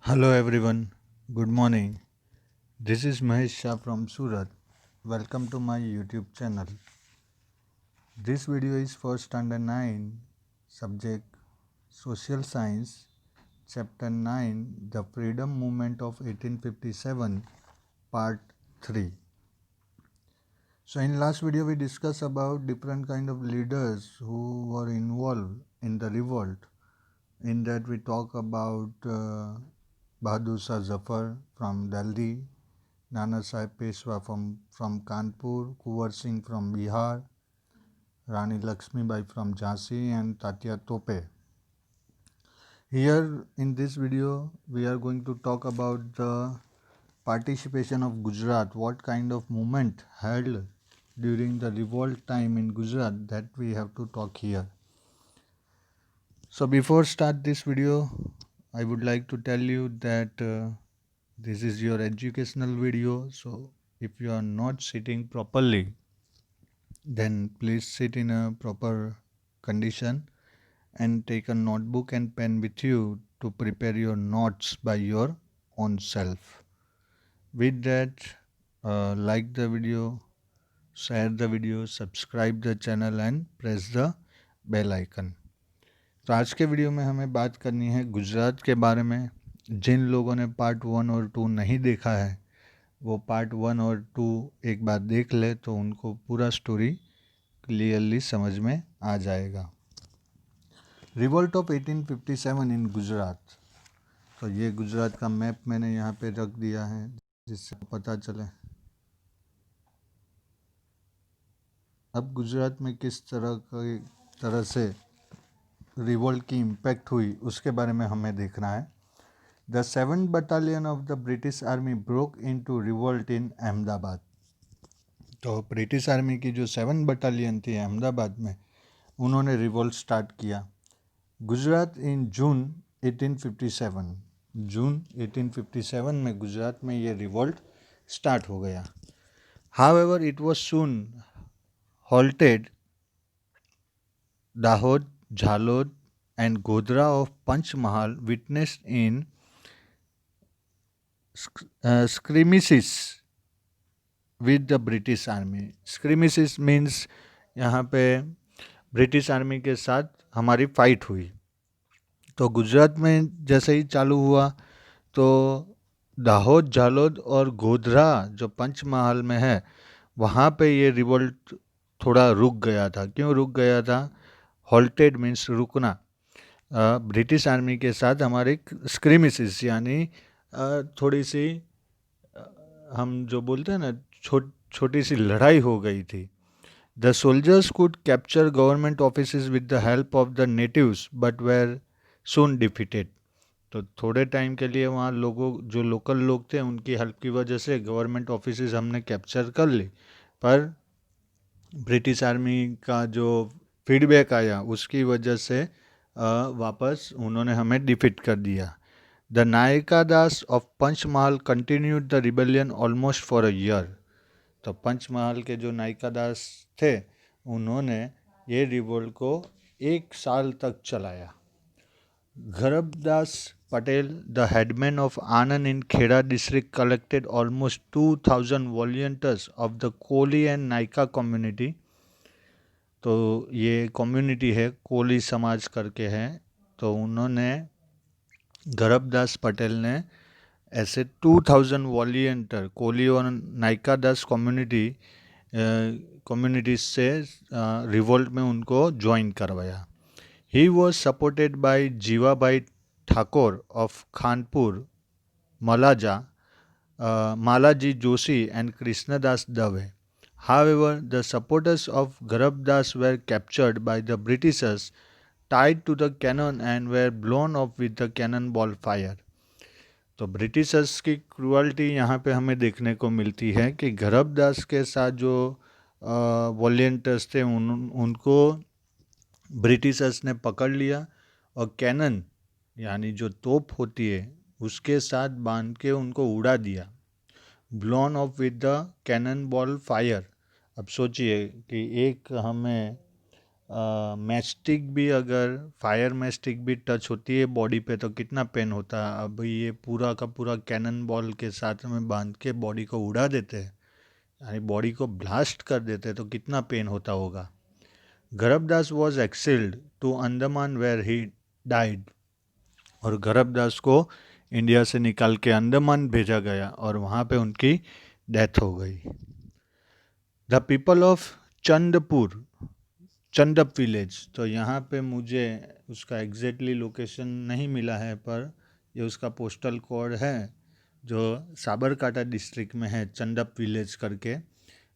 Hello everyone, good morning. This is Mahesh Shah from Surat. Welcome to my YouTube channel. This video is for Standard 9, subject Social Science, Chapter 9, The Freedom Movement of 1857, Part 3. So in last video we discussed about different kind of leaders who were involved in the revolt. In that we talk about Bahadur Shah Zafar from Delhi, Nana Sahib Peshwa from Kanpur, Kuwar Singh from Bihar, Rani Lakshmibai from Jhansi, and Tatya Tope. Here in this video, we are going to talk about the participation of Gujarat, what kind of movement held during the revolt time in Gujarat, that we have to talk here. So before start this video, I would like to tell you that this is your educational video. So if you are not sitting properly, then please sit in a proper condition and take a notebook and pen with you to prepare your notes by your own self. With that, like the video, share the video, subscribe the channel and press the bell icon. तो आज के video में हमें बात करनी है गुजरात के बारे में. जिन लोगों ने पार्ट 1 और 2 नहीं देखा है वो पार्ट 1 और 2 एक बार देख ले तो उनको पूरा स्टोरी क्लियरली समझ में आ जाएगा. रिवोल्ट ऑफ 1857 इन गुजरात. तो ये गुजरात का मैप मैंने यहाँ पे रख दिया है जिससे पता चले. अब गुजरात में किस तरह से रिवोल्ट की इम्पैक्ट हुई उसके बारे में हमें देखना है. The 7th battalion of the British army broke into revolt in Ahmedabad. तो ब्रिटिश आर्मी की जो 7th बटालियन थी अहमदाबाद में, उन्होंने रिवोल्ट स्टार्ट किया. गुजरात इन जून 1857. जून 1857 में गुजरात में ये रिवोल्ट स्टार्ट हो गया. However it was soon halted. Dahod, Jhalod and Godhra of Panchmahal witnessed in skirmishes with the British Army. Skirmishes means यहाँ पे ब्रिटिश आर्मी के साथ हमारी फाइट हुई. तो गुजरात में जैसे ही चालू हुआ तो दाहोद, झालोद और गोधरा जो पंचमहाल में है वहाँ पे ये रिवोल्ट थोड़ा रुक गया था. क्यों रुक गया था? हॉल्टेड मीन्स रुकना. ब्रिटिश आर्मी के साथ हमारे स्क्रीमिसेस यानी थोड़ी सी हम जो बोलते हैं ना छोटी सी लड़ाई हो गई थी. The soldiers could capture government offices with the help of the natives but were soon defeated. तो थोड़े टाइम के लिए वहाँ जो लोकल लोग थे उनकी हेल्प की वजह से गवर्नमेंट ऑफिसेज हमने कैप्चर कर ली, पर ब्रिटिश आर्मी का जो फीडबैक आया उसकी वजह से वापस उन्होंने हमें डिफीट कर दिया. The Nykaa Das of Panchmahal continued the rebellion almost for a year. तो पंचमहाल के जो नायका दास थे उन्होंने ये रिवोल्ट को 1 साल तक चलाया. Gharabdas Patel, the headman of Anand in Kheda district, collected almost 2000 volunteers of the Koli and Naika community. तो ये कम्युनिटी है, कोली समाज करके है. तो उन्होंने गरबदास पटेल ने ऐसे 2000 वॉलियंटर कोली और नायका दास कम्युनिटीज से रिवोल्ट में उनको ज्वाइन करवाया. He was supported by Jivabai Thakur of Khanpur, Malaja, Malaji Joshi and Krishnadas Dave. However, the supporters of Garabdas were captured by the Britishers, tied to the cannon and were blown up with the cannonball fire. तो Britishers की cruelty यहाँ पे हमें देखने को मिलती है कि गरबदास के साथ जो वॉलेंटियर्स थे उनको ब्रिटिशर्स ने पकड़ लिया और कैनन यानी जो तोप होती है उसके साथ बांध के उनको उड़ा दिया. Blown off with the cannon ball fire. अब सोचिए कि एक हमें मैस्टिक भी, अगर फायर मैस्टिक भी टच होती है बॉडी पे तो कितना पेन होता है। अब ये पूरा का पूरा कैनन बॉल के साथ में बांध के बॉडी को उड़ा देते हैं, यानी बॉडी को ब्लास्ट कर देते हैं, तो कितना पेन होता होगा। Garbhadas was exiled to Andaman where he died, और गर्भदास को इंडिया से निकाल के अंडमान भेजा गया और वहाँ पे उनकी डेथ हो गई। The people of Chandpur, Chandap village, तो यहाँ पे मुझे उसका एग्जैक्टली लोकेशन नहीं मिला है, पर ये उसका पोस्टल कोड है जो साबरकांठा डिस्ट्रिक्ट में है, चंदप विलेज करके,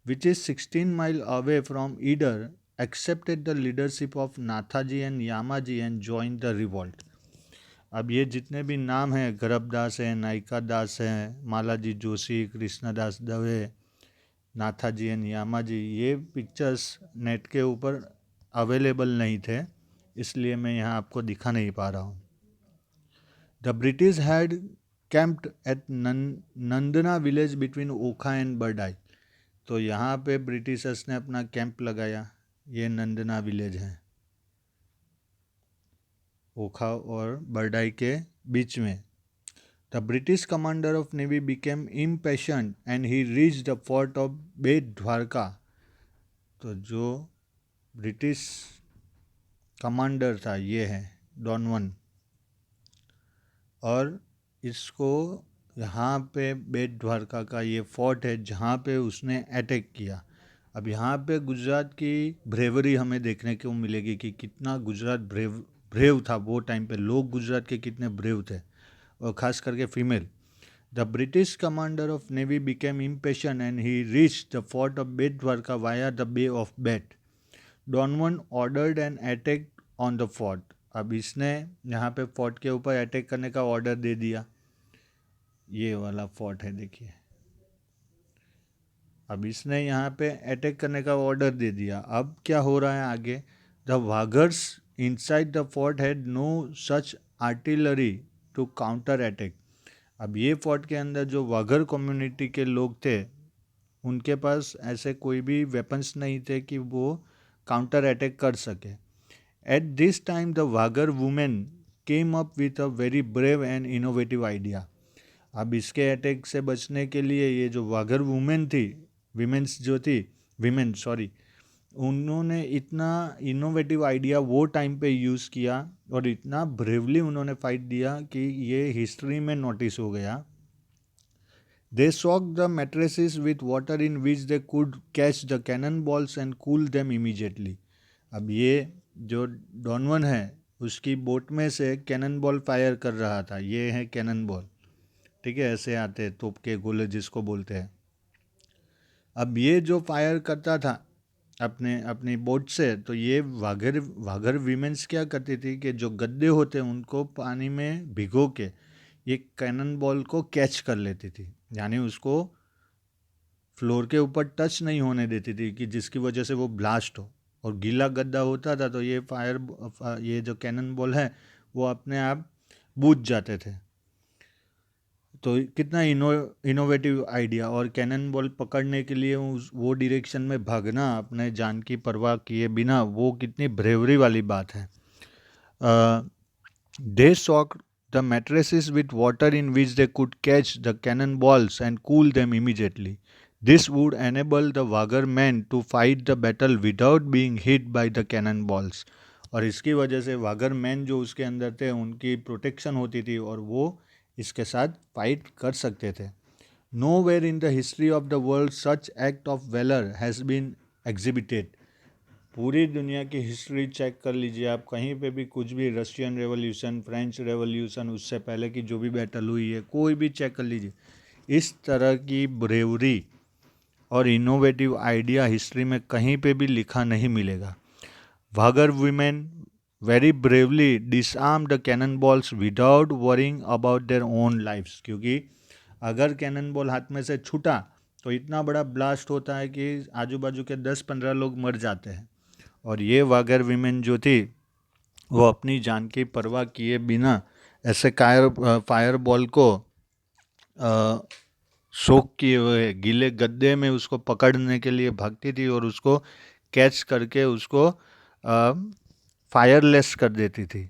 which is 16 mile away from Idar, accepted the leadership of Nathaji and Yamaji and join the revolt. अब ये जितने भी नाम हैं, गर्भदास हैं, नायिका दास हैं, मालाजी जोशी, कृष्णदास दवे, नाथाजी एंड यामाजी, ये पिक्चर्स नेट के ऊपर अवेलेबल नहीं थे, इसलिए मैं यहाँ आपको दिखा नहीं पा रहा हूँ। The British had camped at Nandana village between Okha and Bardai, तो यहाँ पे ब्रिटिशर्स ने अपना कैंप लगाया, ये नंदना विलेज है ओखा और बरडाई के बीच में। The British commander of navy became impatient and he reach the fort of Bet Dwarka, तो जो ब्रिटिश कमांडर था ये है डॉनवन, और इसको यहाँ पे बेट द्वारका का ये फोर्ट है जहाँ पे उसने अटैक किया। अब यहाँ पे गुजरात की ब्रेवरी हमें देखने को मिलेगी कि कितना गुजरात ब्रेव था वो टाइम पे, लोग गुजरात के कितने ब्रेव थे, और ख़ास करके female. The British commander of navy became impatient and he reached the fort of Bet Dwarka via the bay of Bet. Donovan ordered an attack on the fort, अब इसने यहाँ पे फोर्ट के ऊपर अटैक करने का ऑर्डर दे दिया। ये वाला फोर्ट है देखिए, अब इसने यहाँ पे अटैक करने का ऑर्डर दे दिया। अब क्या हो रहा है आगे, the Vaghers inside the fort had no such artillery to counter attack. अब ये फोर्ट के अंदर जो वागर कम्युनिटी के लोग थे उनके पास ऐसे कोई भी वेपन्स नहीं थे कि वो काउंटर अटैक कर सके। At this time the वागर women came up with a very brave and innovative idea. अब इसके अटैक से बचने के लिए ये जो वागर वुमेन थी, विमेन सॉरी, उन्होंने इतना इनोवेटिव आइडिया वो टाइम पे यूज़ किया और इतना ब्रेवली उन्होंने फाइट दिया कि ये हिस्ट्री में नोटिस हो गया। They soak the mattresses with water in which they could catch the cannon balls and cool them immediately. अब ये जो डॉनवन है उसकी बोट में से कैनन बॉल फायर कर रहा था, ये है कैनन बॉल, ठीक है, ऐसे आते हैं तोप के गोले जिसको बोलते हैं। अब ये जो फायर करता था अपनी बोट से, तो ये वाघर वीमेंस क्या करती थी कि जो गद्दे होते उनको पानी में भिगो के ये कैनन बॉल को कैच कर लेती थी, यानी उसको फ्लोर के ऊपर टच नहीं होने देती थी कि जिसकी वजह से वो ब्लास्ट हो। और गीला गद्दा होता था तो ये जो कैनन बॉल है वो अपने आप बूझ जाते थे। तो कितना इनोवेटिव आइडिया, और कैनन बॉल पकड़ने के लिए वो डायरेक्शन में भागना अपने जान की परवाह किए बिना, वो कितनी ब्रेवरी वाली बात है। They soak the mattresses with water in which they could catch the cannon balls and cool them immediately. This would enable the Wagher man to fight the battle without being hit by the cannon balls. और इसकी वजह से वागर man जो उसके अंदर थे उनकी protection होती थी और वो इसके साथ फाइट कर सकते थे। Nowhere in the history of the world such act of valour has been exhibited. पूरी दुनिया की हिस्ट्री चेक कर लीजिए आप, कहीं पे भी कुछ भी, रशियन रेवोल्यूशन, फ्रेंच रेवोल्यूशन, उससे पहले की जो भी बैटल हुई है कोई भी चेक कर लीजिए, इस तरह की ब्रेवरी और इनोवेटिव आइडिया हिस्ट्री में कहीं पे भी लिखा नहीं मिलेगा। Wagher women very bravely disarm the cannon balls without worrying about their own lifes, क्योंकि अगर कैनन बॉल हाथ में से छूटा तो इतना बड़ा ब्लास्ट होता है कि आजू बाजू के 10-15 लोग मर जाते हैं। और ये वागर विमेन जो थी वो अपनी जान की परवाह किए बिना ऐसे फायर बॉल को सोख किए हुए गीले गद्दे में उसको पकड़ने के लिए भागती थी और उसको कैच करके उसको फायरलेस कर देती थी।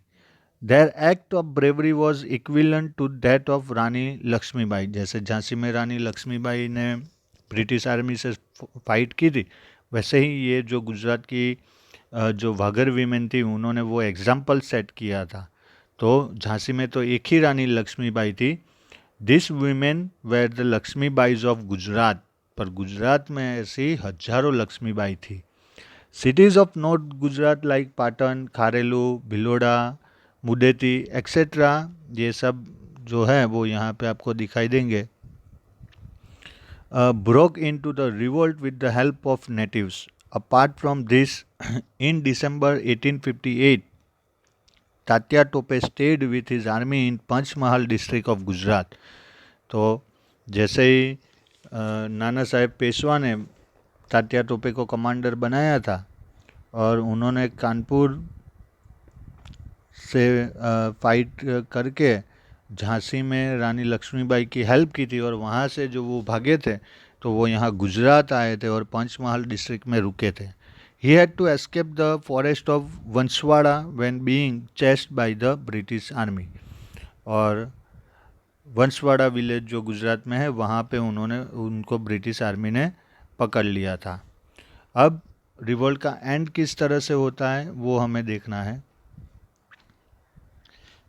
Their act of bravery was equivalent to that of Rani Lakshmibai. जैसे झांसी में रानी लक्ष्मीबाई ने ब्रिटिश आर्मी से फाइट की थी, वैसे ही ये जो गुजरात की जो वाघर वीमेन थी उन्होंने वो एग्जाम्पल सेट किया था। तो झांसी में तो एक ही रानी लक्ष्मीबाई थी। This women were the Lakshmibais of Gujarat. पर गुजरात में ऐसी हजारों लक्ष्मीबाई थी। Cities of north Gujarat like Patan, Kheralu, Bhiloda, Mudeti etcetera, ये सब जो है वो यहाँ पे आपको दिखाई देंगे। broke into the revolt with the help of natives. Apart from this, in December 1858, Tatya Tope stayed with his army in Panchmahal district of Gujarat. तो जैसे ही नाना साहेब पेशवा ने तात्या टोपे को कमांडर बनाया था और उन्होंने कानपुर से फाइट करके झांसी में रानी लक्ष्मीबाई की हेल्प की थी और वहाँ से जो वो भागे थे तो वो यहाँ गुजरात आए थे और पंचमहाल डिस्ट्रिक्ट में रुके थे। He had to escape the forest of Banswara when being chased by the British army. और वंशवाड़ा विलेज जो गुजरात में है वहाँ पे उनको ब्रिटिश आर्मी ने पकड़ लिया था। अब रिवोल्ट का एंड किस तरह से होता है वो हमें देखना है।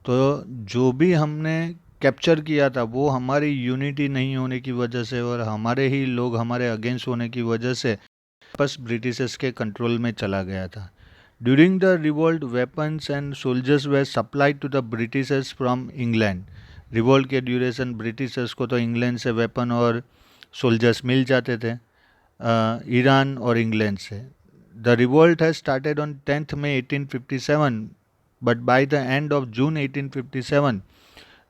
तो जो भी हमने कैप्चर किया था वो हमारी यूनिटी नहीं होने की वजह से और हमारे ही लोग हमारे अगेंस्ट होने की वजह से वापस ब्रिटिशर्स के कंट्रोल में चला गया था। During the revolt weapons and soldiers were supplied to the Britishers from England. Revolt के ड्यूरेशन ब्रिटिशर्स को तो इंग्लैंड से वेपन और सोल्जर्स मिल जाते थे, ईरान और इंग्लैंड से। The revolt has started on 10 May 1857, but by the end of June 1857,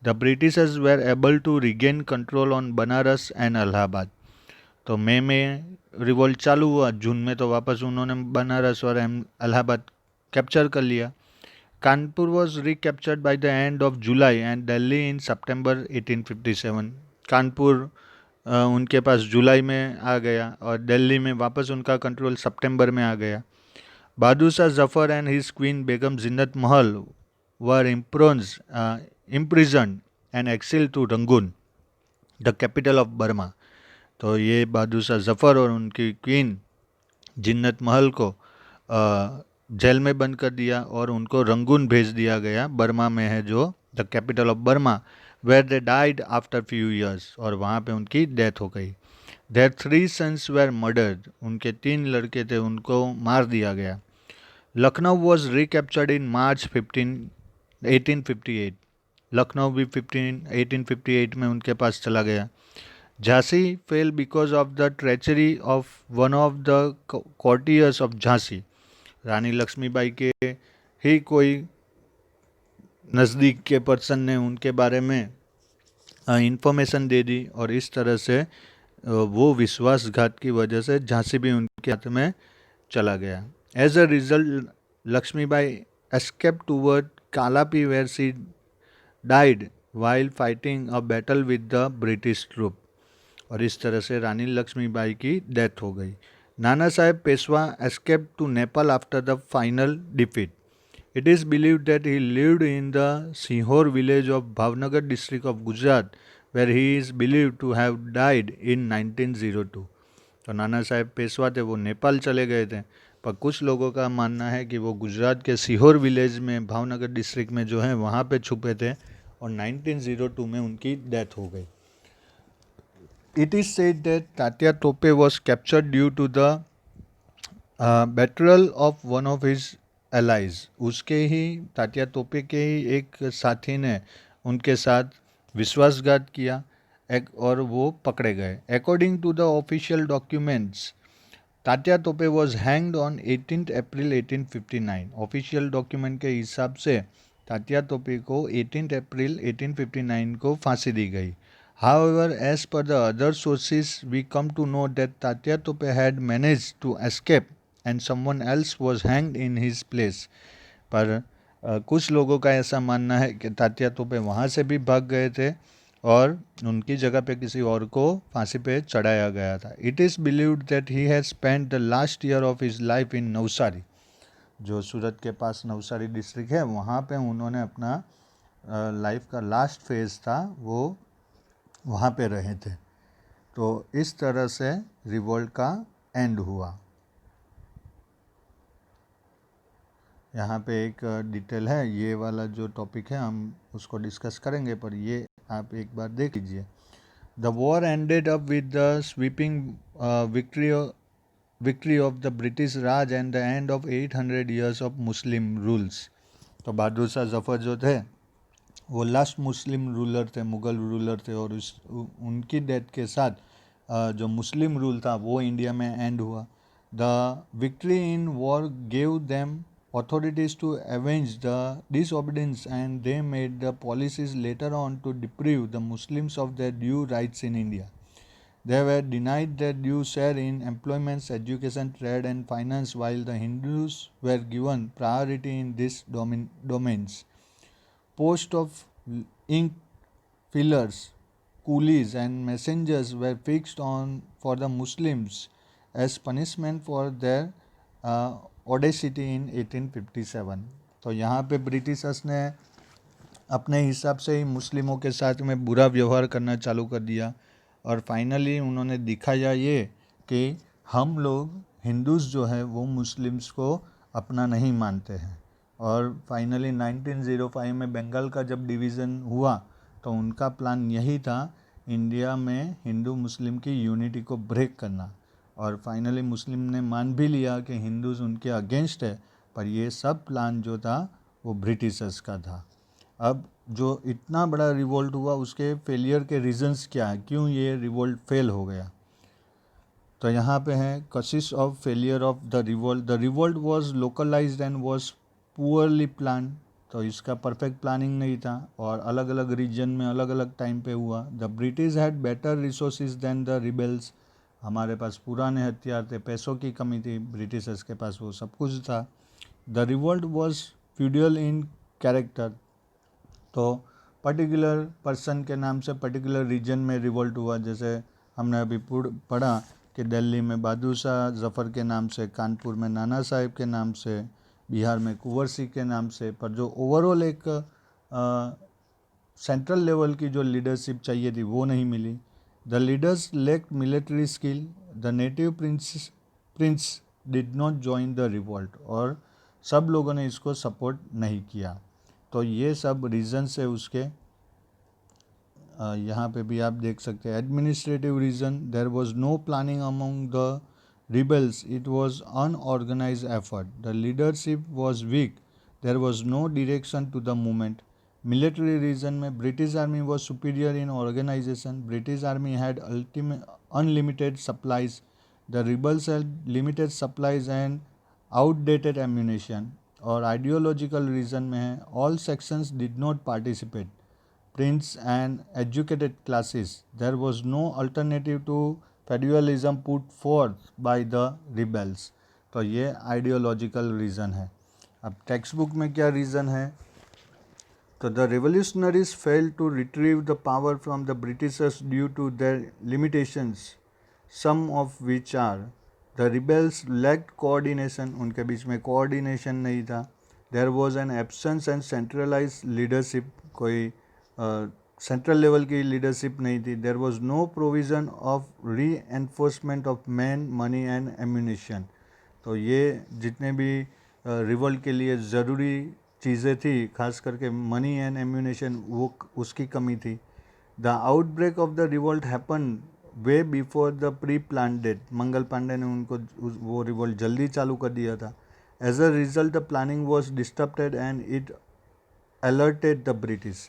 the Britishers were able to regain control on Banaras and Allahabad. तो मई में रिवोल्ट चालू हुआ, जून में तो वापस उन्होंने बनारस और इलाहाबाद कैप्चर कर लिया। Kanpur was recaptured by the end of July and Delhi in September 1857। Kanpur उनके पास जुलाई में आ गया और दिल्ली में वापस उनका कंट्रोल सितंबर में आ गया। Bahadur Shah Zafar and his queen Begum Zinnat Mahal were imprisoned and exiled to Rangoon, the capital of Burma. तो ये बहादुर शाह जफ़र और उनकी क्वीन जिन्नत महल को जेल में बंद कर दिया और उनको रंगून भेज दिया गया, बर्मा में है जो the capital of Burma, where they died after few years, और वहाँ पे उनकी डेथ हो गई। देयर 3 सन्स वेर मर्डर्ड, उनके 3 लड़के थे उनको मार दिया गया। Lucknow was recaptured in March 1858। Lucknow भी 1858 में उनके पास चला गया। Jhansi fell because of the treachery of one of the courtiers of Jhansi. Rani Lakshmibai के ही कोई नज़दीक के पर्सन ने उनके बारे में इंफॉर्मेशन दे दी और इस तरह से वो विश्वासघात की वजह से झांसी भी उनके हाथ में चला गया। As a result, Lakshmibai escaped toward Kalapi where she died while fighting a battle with the British troop. और इस तरह से रानी लक्ष्मीबाई की डेथ हो गई। Nana Saheb Peshwa escaped to Nepal after the final defeat. It is believed that he lived in the Sihor village of Bhavnagar district of Gujarat, where he is believed to have died in 1902. तो नाना साहेब पेशवा थे वो नेपाल चले गए थे, पर कुछ लोगों का मानना है कि वो गुजरात के सीहोर विलेज में भावनगर डिस्ट्रिक्ट में जो है वहाँ पे छुपे थे और 1902 में उनकी डेथ हो गई। It is said that Tatya Tope was captured due to the betrayal of one of his allies. उसके ही तात्या टोपे के ही एक साथी ने उनके साथ विश्वासघात किया और वो पकड़े गए। According to the official documents, Tatya Tope was hanged on 18 April 1859। Official document के हिसाब से तात्या टोपे को 18 अप्रैल 1859 को फांसी दी गई। However, as per the other sources we come to know that Tatya Tope had manage to escape and someone else was hanged in his place. पर कुछ लोगों का ऐसा मानना है कि तात्या टोपे वहाँ से भी भाग गए थे और उनकी जगह पे किसी और को फांसी पे चढ़ाया गया था। It is believed that he has spent the last year of his life in Navsari. जो सूरत के पास नवसारी डिस्ट्रिक्ट है, वहाँ पे उन्होंने अपना लाइफ का लास्ट फेज था वो वहाँ पे रहे थे। तो इस तरह से रिवोल्ट का एंड हुआ। यहाँ पे एक डिटेल है, ये वाला जो टॉपिक है हम उसको डिस्कस करेंगे, पर ये आप एक बार देख लीजिए। The war ended up with the sweeping victory of the British Raj and the end of 800 years of Muslim rules. तो बहादुर शाह जफ़र जो थे वो लास्ट मुस्लिम रूलर थे, मुग़ल रूलर थे, और उनकी डेथ के साथ जो मुस्लिम रूल था वो इंडिया में एंड हुआ। The victory in war gave them authorities to avenge the disobedience, and they made the policies later on to deprive the Muslims of their due rights in India. They were denied their due share in employments, education, trade, and finance, while the Hindus were given priority in these domains. Posts of ink fillers, coolies, and messengers were fixed on for the Muslims as punishment for their audacity in 1857। तो यहाँ पे Britishers ने अपने हिसाब से ही मुस्लिमों के साथ में बुरा व्यवहार करना चालू कर दिया, और फाइनली उन्होंने दिखाया ये कि हम लोग हिंदूज़ जो है वो मुस्लिम्स को अपना नहीं मानते हैं। और फाइनली 1905 में बंगाल का जब डिवीज़न हुआ तो उनका प्लान यही था, इंडिया में हिंदू मुस्लिम की यूनिटी को ब्रेक करना। और फाइनली मुस्लिम ने मान भी लिया कि हिंदूज़ उनके अगेंस्ट है, पर ये सब प्लान जो था वो ब्रिटिशर्स का था। अब जो इतना बड़ा रिवोल्ट हुआ उसके फेलियर के रीजंस क्या है, क्यों ये रिवोल्ट फेल हो गया? तो यहाँ पे है causes of failure of the revolt. The revolt was localised and was poorly plan. तो इसका परफेक्ट प्लानिंग नहीं था और अलग अलग रीजन में अलग अलग टाइम पे हुआ। The British had better resources than the rebels. हमारे पास पुराने हथियार थे, पैसों की कमी थी, ब्रिटिशर्स के पास वो सब कुछ था। The revolt was feudal in character. तो पर्टिकुलर पर्सन के नाम से पर्टिकुलर रीजन में रिवोल्ट हुआ। जैसे हमने अभी पढ़ा कि दिल्ली में बहादुर शाह जफ़र के नाम से, कानपुर में नाना साहेब के नाम से, बिहार में कुंवर सिंह के नाम से। पर जो ओवरऑल एक सेंट्रल लेवल की जो लीडरशिप चाहिए थी वो नहीं मिली। The leaders lacked military skill. The native prince did not join the revolt. और सब लोगों ने इसको सपोर्ट नहीं किया। तो ये सब रीजन्स है उसके। यहाँ पे भी आप देख सकते हैं administrative reason. There was no planning among the rebels, it was unorganised effort. The leadership was weak, there was no direction to the movement. Military reason में British army was superior in organisation. British army had unlimited supplies. The rebels had limited supplies and outdated ammunition. और ideological reason में है all sections did not participate, prince and educated classes. There was no alternative to federalism put fourth by the rebels. तो ये ideological reason है। अब text book में क्या reason है? तो the revolutionaries failed to retrieve the power from the Britishers due to their limitations, some of which are the rebels lacked coordination, उनके बीच में coordination नहीं था। There was an absence and centralized leadership, कोई central level की leadership नहीं थी। There was no provision of reinforcement of man, money and ammunition. तो ये जितने भी रिवोल्ट के लिए ज़रूरी चीज़ें थी, खास करके मनी एंड एम्यूनेशन, वो उसकी कमी थी। The outbreak of the revolt happen way before the pre plan date. Mangal Pandey ने उनको वो रिवोल्ट जल्दी चालू कर दिया था। As a result the planning was disturbed and it alerted the British.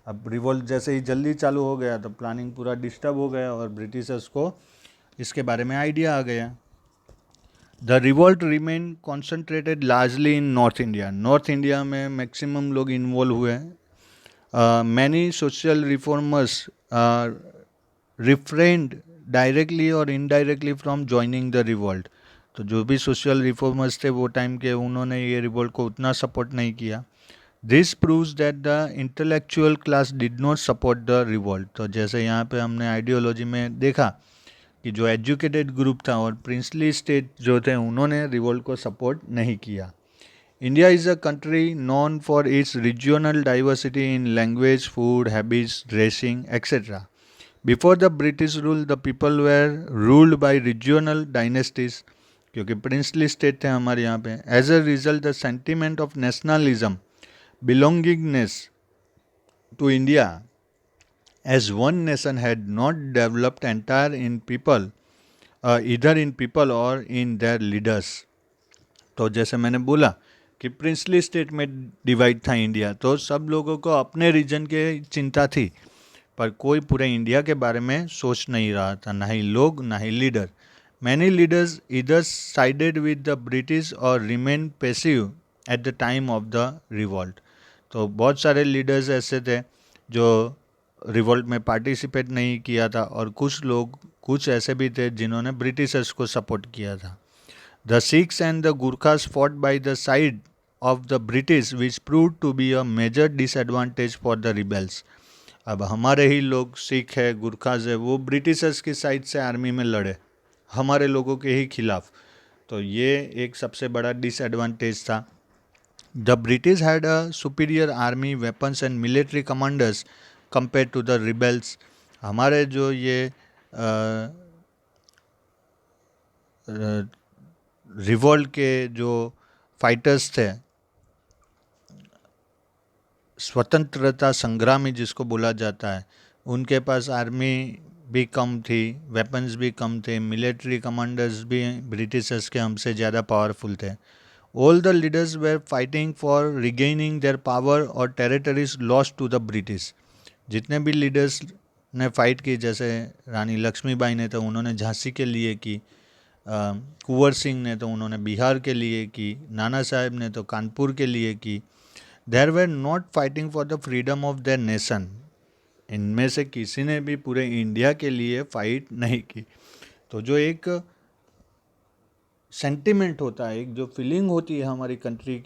अब रिवोल्ट जैसे ही जल्दी चालू हो गया तो प्लानिंग पूरा डिस्टर्ब हो गया और ब्रिटिशर्स को इसके बारे में आइडिया आ गया। The revolt remain concentrated largely in north India. North India में मैक्सिमम लोग इन्वॉल्व हुए। Many social reformers refrained directly और indirectly from joining the revolt. तो जो भी सोशल रिफॉर्मर्स थे वो टाइम के, उन्होंने ये रिवोल्ट को उतना सपोर्ट नहीं किया। This proves that the intellectual class did not support the revolt. तो जैसे यहाँ पे हमने आइडियोलॉजी में देखा कि जो एजुकेटेड ग्रुप था और प्रिंसली स्टेट जो थे उन्होंने रिवोल्ट को सपोर्ट नहीं किया। India is a country known for its regional diversity in language, food, habits, dressing, etc. Before the British rule, the people were ruled by regional dynasties, क्योंकि princely state थे हमारे यहाँ पे. As a result, the sentiment of nationalism, belongingness to India as one nation had not developed entire in people, either in people or in their leaders. तो जैसे मैंने बोला कि प्रिंसली स्टेट में डिवाइड था इंडिया, तो सब लोगों को अपने रीजन के चिंता थी, पर कोई पूरे इंडिया के बारे में सोच नहीं रहा था, ना ही लोग ना ही लीडर. मैनी लीडर्स इधर साइडेड विद द ब्रिटिश और remain passive at the time of the revolt. तो बहुत सारे लीडर्स ऐसे थे जो रिवॉल्ट में पार्टिसिपेट नहीं किया था, और कुछ ऐसे भी थे जिन्होंने ब्रिटिशर्स को सपोर्ट किया था. The Sikhs and the Gurkhas fought by the side of the British, which proved to be a major disadvantage for the rebels. अब हमारे ही लोग सिख है, गुरखाज है, वो ब्रिटिशर्स की साइड से आर्मी में लड़े हमारे लोगों के ही खिलाफ, तो ये एक सबसे बड़ा डिसएडवांटेज था. The British had a superior army, weapons and military commanders compare to the rebels. हमारे जो ये रिवॉल्ट के जो फाइटर्स थे, स्वतंत्रता संग्रामी जिसको बोला जाता है, उनके पास आर्मी भी कम थी, वेपन्स भी कम थे, मिलिट्री कमांडर्स भी ब्रिटिशर्स के हमसे ज़्यादा पावरफुल थे. All the leaders were fighting for regaining their power और territories lost to the British. जितने भी लीडर्स ने फाइट की, जैसे रानी लक्ष्मीबाई ने तो उन्होंने झांसी के लिए की, कुंवर सिंह ने तो उन्होंने बिहार के लिए की, नाना साहेब ने तो कानपुर के लिए की. There were not fighting for the freedom of their nation. इनमें से किसी ने भी पूरे इंडिया के लिए फाइट नहीं की. तो जो एक सेंटिमेंट होता है, एक जो फीलिंग होती है हमारी कंट्री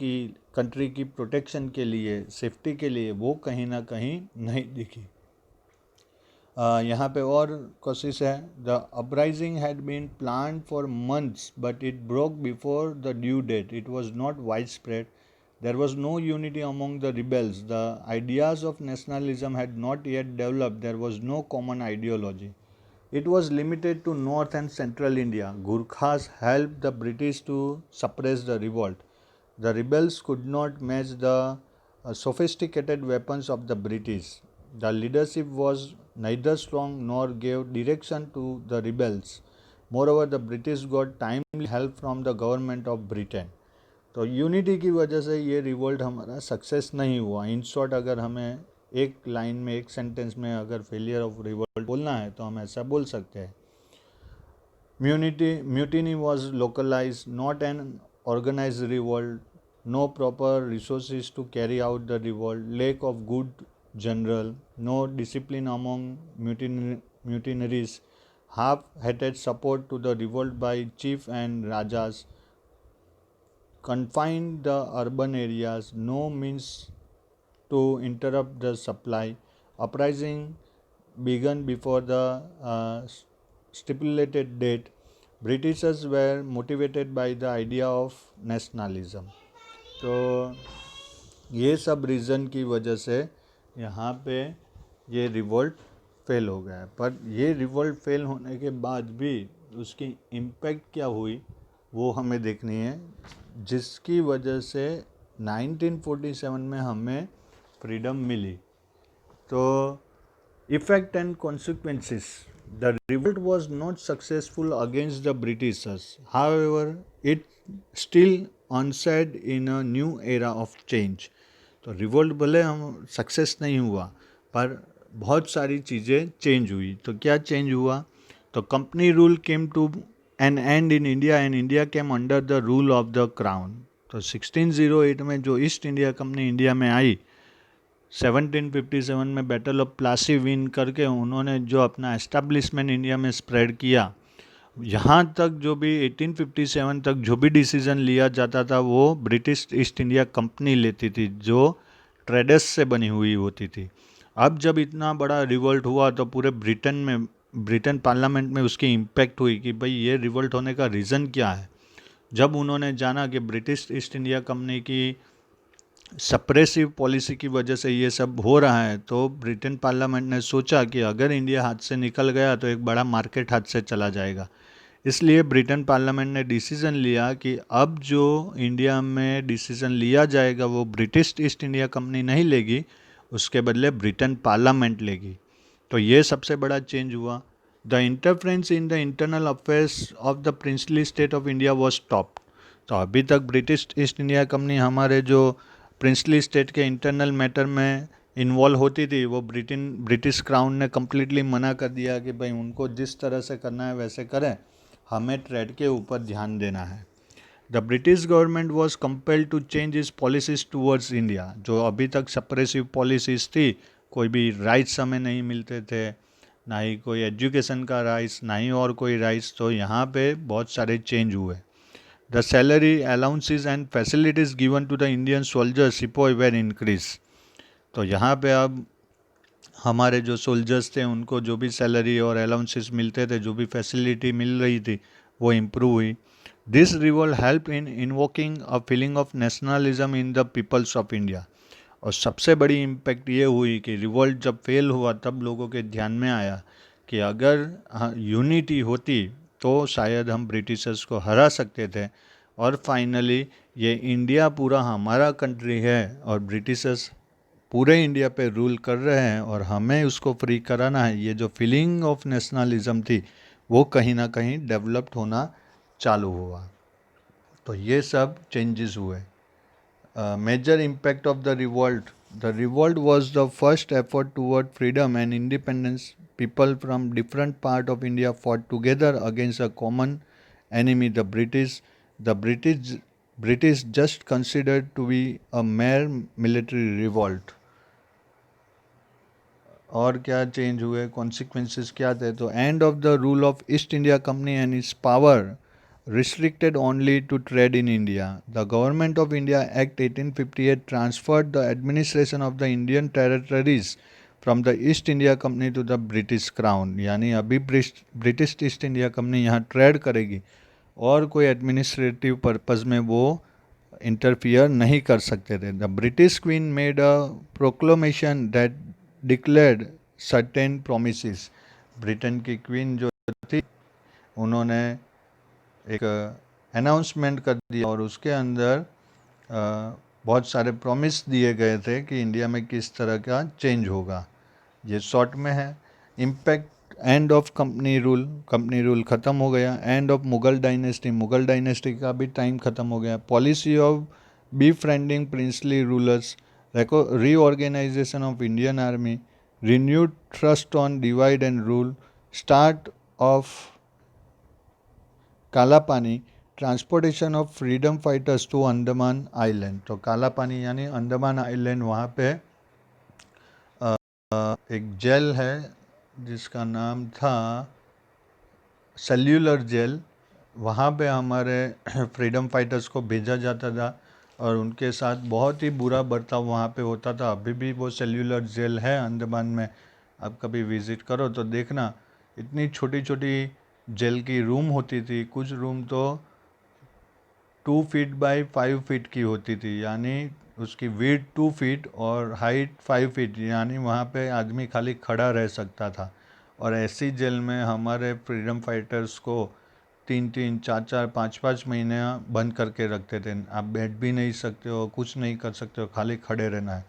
की प्रोटेक्शन के लिए, सेफ्टी के लिए, वो कहीं ना कहीं नहीं दिखी. यहाँ पे और कोशिश है. The uprising had been planned for months but it broke before the due date. It was not widespread. There was no unity among the rebels. The ideas of nationalism had not yet developed. There was no common ideology. It was limited to North and Central India. Gurkhas helped the British to suppress the revolt. The rebels could not match the sophisticated weapons of the British. The leadership was neither strong nor gave direction to the rebels. Moreover, the British got timely help from the government of Britain. तो unity की वजह से ये revolt हमारा success नहीं हुआ. In short अगर हमें एक लाइन में, एक सेंटेंस में अगर फेलियर ऑफ रिवोल्ट बोलना है तो हम ऐसा बोल सकते हैं. Mutiny was localise, not an organise revolt, no proper resources to carry out the revolt, lack of good general, no discipline among mutineers, half-hearted support to the revolt by chief and rajas, confined the urban areas, no means to interrupt the supply. Uprising began before the stipulated date. Britishers were motivated by the idea of nationalism. तो ये सब reason की वजह से यहाँ पे ये revolt fail हो गया. पर ये रिवोल्ट फेल होने के बाद भी उसकी इम्पैक्ट क्या हुई वो हमें देखनी है, जिसकी वजह से 1947 में हमें फ्रीडम मिली. तो effect and consequences. The revolt was not successful against the Britishers. However it still onset in a new era of change. तो रिवोल्ट भले हम सक्सेस नहीं हुआ, पर बहुत सारी चीज़ें चेंज हुई. तो क्या चेंज हुआ? तो company rule came to an end in India and India came under the rule of the crown. तो 1608 में जो ईस्ट इंडिया कंपनी इंडिया में आई, 1757 में बैटल ऑफ प्लासी विन करके उन्होंने जो अपना एस्टेब्लिशमेंट इंडिया में स्प्रेड किया, यहाँ तक जो भी 1857 तक जो भी डिसीज़न लिया जाता था वो ब्रिटिश ईस्ट इंडिया कंपनी लेती थी, जो ट्रेडर्स से बनी हुई होती थी. अब जब इतना बड़ा रिवोल्ट हुआ तो पूरे ब्रिटेन पार्लियामेंट में उसकी इम्पैक्ट हुई कि भाई ये रिवोल्ट होने का रीज़न क्या है. जब उन्होंने जाना कि ब्रिटिश ईस्ट इंडिया कंपनी की सप्रेसिव पॉलिसी की वजह से ये सब हो रहा है, तो ब्रिटेन पार्लियामेंट ने सोचा कि अगर इंडिया हाथ से निकल गया तो एक बड़ा मार्केट हाथ से चला जाएगा। इसलिए ब्रिटेन पार्लियामेंट ने डिसीजन लिया कि अब जो इंडिया में डिसीजन लिया जाएगा वो ब्रिटिश ईस्ट इंडिया कंपनी नहीं लेगी, उसके बदले ब्रिटेन पार्लियामेंट लेगी। तो ये सबसे बड़ा चेंज हुआ। The interference in the internal affairs of the princely state of India was stopped. तो अभी तक ब्रिटिश ईस्ट इंडिया कंपनी हमारे जो प्रिंसली स्टेट के इंटरनल मैटर में इन्वॉल्व होती थी, वो ब्रिटिश क्राउन ने कम्प्लीटली मना कर दिया कि भाई उनको जिस तरह से करना है वैसे करें, हमें ट्रेड के ऊपर ध्यान देना है। The British government was compelled to change is policies towards India. जो अभी तक सप्रेसिव पॉलिसीज थी, कोई भी राइट्स हमें नहीं मिलते थे, ना ही कोई एजुकेशन का राइट्स, ना ही और कोई राइट्स, तो यहाँ पे बहुत सारे चेंज हुए। The salary allowances and facilities given to the Indian soldiers sepoy were increase. तो यहाँ पे अब हमारे जो सोल्जर्स थे उनको जो भी सैलरी और अलाउंसेस मिलते थे, जो भी फैसिलिटी मिल रही थी, वो इम्प्रूव हुई। This revolt help in invoking a feeling of nationalism in the peoples of India. और सबसे बड़ी इम्पैक्ट ये हुई कि रिवॉल्ट जब फेल हुआ तब लोगों के ध्यान में आया कि अगर यूनिटी होती तो शायद हम ब्रिटिशर्स को हरा सकते थे। और फाइनली ये इंडिया पूरा हमारा कंट्री है और ब्रिटिशर्स पूरे इंडिया पे रूल कर रहे हैं और हमें उसको फ्री कराना है। ये जो फीलिंग ऑफ नेशनलिज्म थी वो कहीं ना कहीं डेवलप्ड होना चालू हुआ। तो ये सब चेंजेस हुए। Major impact of the revolt. The revolt was the first effort toward freedom and independence. People from different parts of India fought together against a common enemy, the British. The British just considered to be a mere military revolt. और क्या change हुए, consequences क्या थे? तो end of the rule of east India company and it's power restricted only to trade in India. The Government of India Act 1858 transferred the administration of the Indian territories from the East India Company to the British Crown. यानी अभी British east India company यहाँ trade करेगी और कोई administrative purpose में वो interfere नहीं कर सकते थे। The British queen made a proclamation that declared certain promises. Britain की क्वीन जो थी उन्होंने एक अनाउंसमेंट कर दिया और उसके अंदर बहुत सारे प्रॉमिस दिए गए थे कि इंडिया में किस तरह का चेंज होगा। ये शॉर्ट में है। Impact end of company rule ख़त्म हो गया। एंड ऑफ मुगल डायनेस्टी का भी टाइम ख़त्म हो गया। Policy of befriending princely rulers, reorganisation of Indian army, renewed trust on divide and rule, start of Kala Pani, transportation of freedom fighters to Andaman island. तो काला पानी यानी अंडमान आइलैंड, वहाँ पे एक जेल है जिसका नाम था सेल्यूलर जेल। वहाँ पे हमारे फ्रीडम फाइटर्स को भेजा जाता था और उनके साथ बहुत ही बुरा बर्ताव वहाँ पे होता था। अभी भी वो सेल्यूलर जेल है अंडमान में। आप कभी विज़िट करो तो देखना, इतनी छोटी छोटी जेल की रूम होती थी। कुछ रूम तो 2 फीट बाई 5 फीट की होती थी, यानी उसकी विड्थ 2 फीट और हाइट 5 फीट, यानी वहाँ पे आदमी खाली खड़ा रह सकता था। और ऐसी जेल में हमारे फ्रीडम फाइटर्स को 3-3, 4-4, 5-5 महीने बंद करके रखते थे। आप बैठ भी नहीं सकते हो, कुछ नहीं कर सकते हो, खाली खड़े रहना है।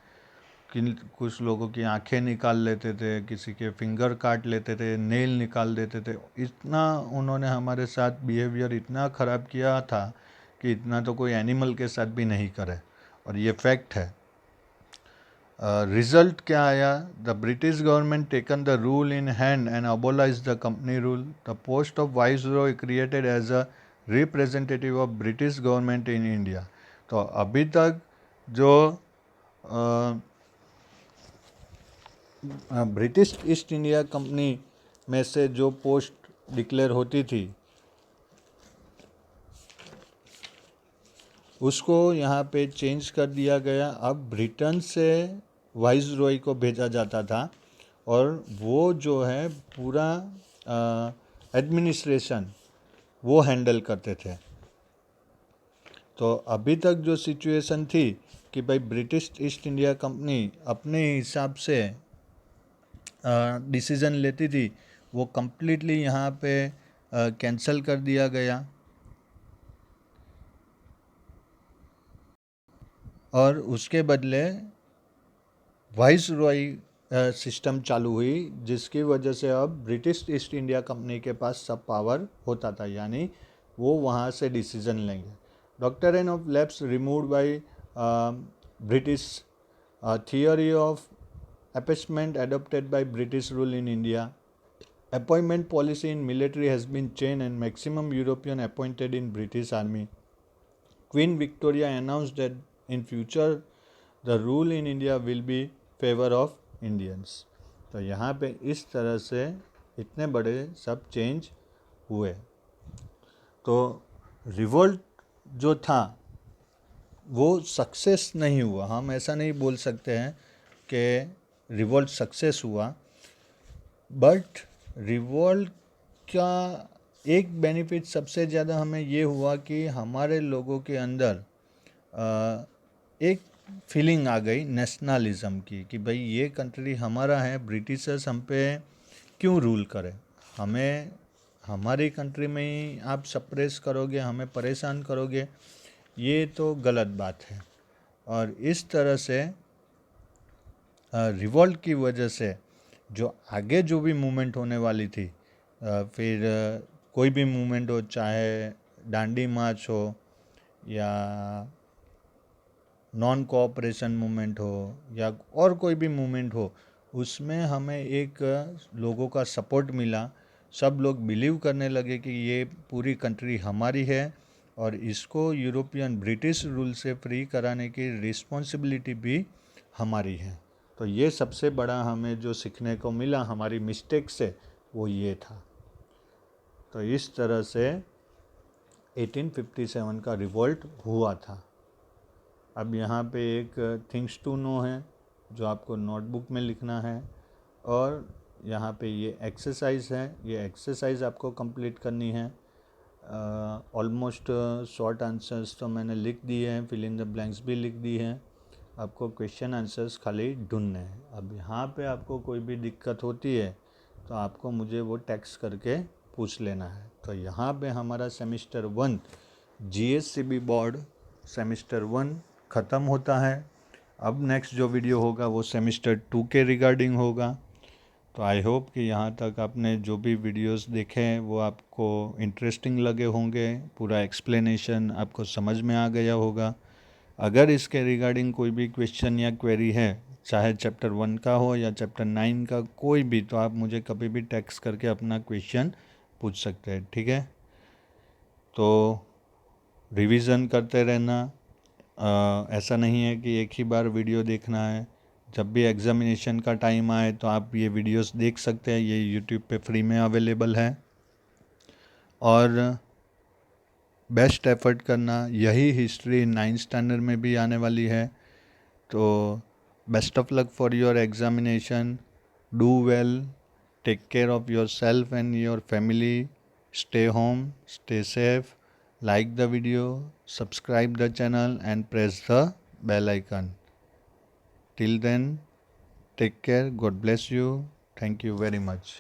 कुछ लोगों की आंखें निकाल लेते थे, किसी के फिंगर काट लेते थे, नेल निकाल देते थे। इतना उन्होंने हमारे साथ बिहेवियर इतना ख़राब किया था कि इतना तो कोई एनिमल के साथ भी नहीं करे, और ये फैक्ट है। रिजल्ट क्या आया? The British government taken the rule in hand and abolish the company rule. The post of viceroy created as a representative of British government in India. तो अभी तक जो ब्रिटिश ईस्ट इंडिया कंपनी में से जो post declare होती थी उसको यहाँ पे चेंज कर दिया गया। अब ब्रिटेन से वाइसरॉय को भेजा जाता था और वो जो है पूरा एडमिनिस्ट्रेशन वो हैंडल करते थे। तो अभी तक जो सिचुएशन थी कि भाई ब्रिटिश ईस्ट इंडिया कंपनी अपने हिसाब से डिसीज़न लेती थी, वो कम्प्लीटली यहाँ पे कैंसिल कर दिया गया और उसके बदले वाइस रॉय सिस्टम चालू हुई, जिसकी वजह से अब ब्रिटिश ईस्ट इंडिया कंपनी के पास सब पावर होता था, यानी वो वहाँ से डिसीजन लेंगे. Doctrine of lapse removed by British theory of appeasement adopted by British rule in India. Appointment policy in military has been changed and maximum European appointed in British Army. Queen Victoria announced that in future the rule in India will be favor of Indians. तो यहाँ पे इस तरह से इतने बड़े सब change हुए. तो रिवोल्ट जो था वो सक्सेस नहीं हुआ. हम ऐसा नहीं बोल सकते हैं कि रिवोल्ट सक्सेस हुआ, बट रिवोल्ट का एक बेनिफिट सबसे ज़्यादा हमें ये हुआ कि हमारे लोगों के अंदर एक फीलिंग आ गई नेशनलिज्म की कि भाई ये कंट्री हमारा है, ब्रिटिशर्स हम पे क्यों रूल करें, हमें हमारी कंट्री में ही आप सप्रेस करोगे, हमें परेशान करोगे, ये तो गलत बात है. और इस तरह से रिवॉल्ट की वजह से जो आगे जो भी मूवमेंट होने वाली थी, फिर कोई भी मूवमेंट हो, चाहे डांडी मार्च हो या नॉन कोऑपरेशन मूवमेंट हो या और कोई भी मूवमेंट हो, उसमें हमें एक लोगों का सपोर्ट मिला. सब लोग बिलीव करने लगे कि ये पूरी कंट्री हमारी है और इसको यूरोपियन ब्रिटिश रूल से फ्री कराने की रिस्पॉन्सिबिलिटी भी हमारी है. तो ये सबसे बड़ा हमें जो सीखने को मिला हमारी मिस्टेक से, वो ये था. तो इस तरह से 1857 का रिवोल्ट हुआ था. अब यहाँ पे एक थिंग्स टू नो है जो आपको नोटबुक में लिखना है, और यहाँ पे ये एक्सरसाइज है, ये एक्सरसाइज आपको कंप्लीट करनी है. ऑलमोस्ट शॉर्ट आंसर्स तो मैंने लिख दिए हैं, फिल इन द ब्लैंक्स भी लिख दी हैं, आपको क्वेश्चन आंसर्स खाली ढूंढने हैं. अब यहाँ पे आपको कोई भी दिक्कत होती है तो आपको मुझे वो टेक्स्ट करके पूछ लेना है. तो यहाँ पे हमारा सेमिस्टर 1 GSCB बोर्ड सेमिस्टर 1 ख़त्म होता है. अब नेक्स्ट जो वीडियो होगा वो सेमिस्टर 2 के रिगार्डिंग होगा. तो आई होप कि यहाँ तक आपने जो भी वीडियोस देखे हैं वो आपको इंटरेस्टिंग लगे होंगे, पूरा एक्सप्लेनेशन आपको समझ में आ गया होगा. अगर इसके रिगार्डिंग कोई भी क्वेश्चन या क्वेरी है, चाहे चैप्टर 1 का हो या चैप्टर 9 का, कोई भी, तो आप मुझे कभी भी टेक्स्ट करके अपना क्वेश्चन पूछ सकते हैं. ठीक है, तो रिवीजन करते रहना. ऐसा नहीं है कि एक ही बार वीडियो देखना है. जब भी एग्जामिनेशन का टाइम आए तो आप ये वीडियोस देख सकते हैं, ये यूट्यूब पे फ्री में अवेलेबल है. और बेस्ट एफर्ट करना, यही हिस्ट्री 9th स्टैंडर्ड में भी आने वाली है. तो best of luck for your examination. Do well, take care of yourself and your family, stay home, stay safe, like the video, subscribe the channel and press the bell icon. Till then, take care, God bless you, thank you very much.